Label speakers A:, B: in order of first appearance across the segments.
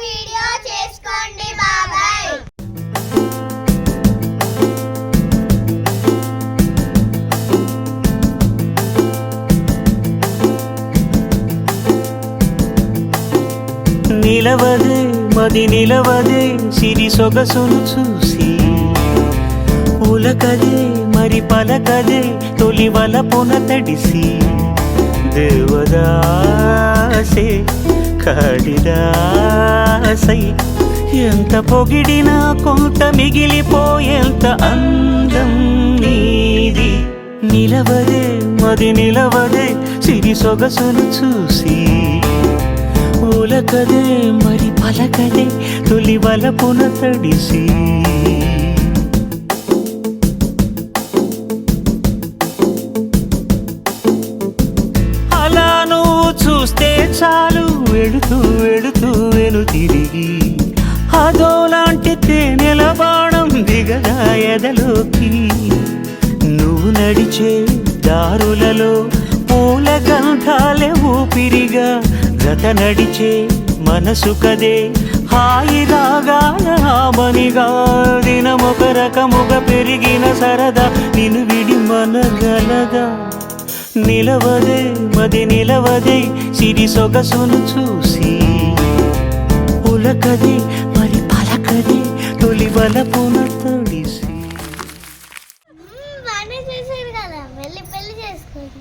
A: Video చేసుకోండి బాబాయ్.
B: నిలవదే మది నిలవదే సిరి సొగసును చూసి ఉలకదే మరి పలకదే తొలి వలపున తడిసి దేవదాసే కాడిదాసై ఎంత పొగిడినా కొంత మిగిలిపోయేంత అందం నీది. నిలవదే మది నిలవదే సిరి సొగసును చూసి ఉలకదే మరి పలకదే తొలి వలపున తడిసి అలా నువ్వు చూస్తే చాలు వెళుతూ వెళుతూ వెను తిరిగి అదోలాంటి తేనెల బాణం దిగదా ఎదలోకి. నువ్వు నడిచే దారులలో పూల గంధాలే ఊపిరిగా గత నడిచే మనసు కదే హాయి రాగాల మనిగా. దినమొక రకముగా పెరిగిన సరదా నిన్ను విడి మనగలదా. నిలవదే మది నిలవదే సిరి సొగసును చూసి ఉలకదే మరి పలకదే తొలి వలపున తడిసి.
A: బాగానే చేశారు కదా, వెళ్ళి పెళ్లి చేసుకోండి.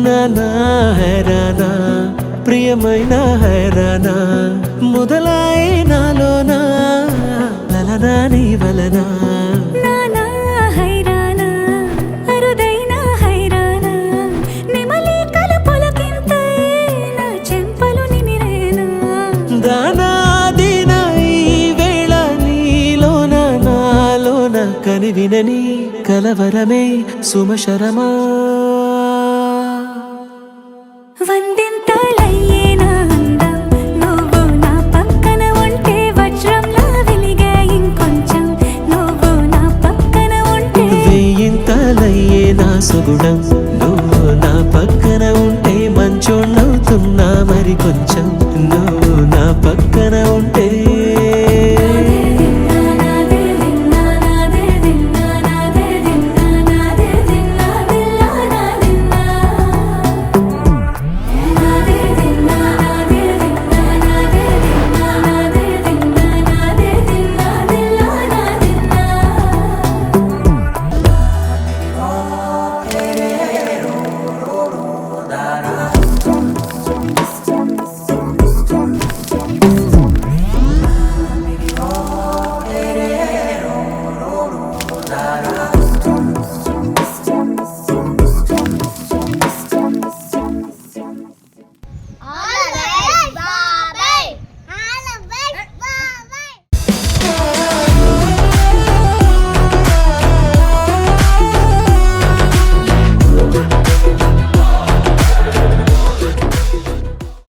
B: నానా హైరానా ప్రియమైన హైరానా మొదలాయి నాలోనా లలనా నీ వలనా.
C: నానా హైరానా అరుదైన హైరానా నిమలి కలపులకింతై నా చెంపలు నిమిరేనా.
B: దానాదిన ఈ వేళ నీలోన నాలోన కనివినని కలవరమే సుమశరమా.
C: వందింతలయ్యేనా అందం నువ్వు నా పక్కన ఉంటే వజ్రంలా వెలిగే ఇంకొంచెం నువ్వు నా పక్కన ఉంటే.
B: వెయ్యింతలయ్యే నా సుగుణం నువ్వు నా పక్కన ఉంటే మంచోళ్ళవుతున్నా మరి కొంచెం.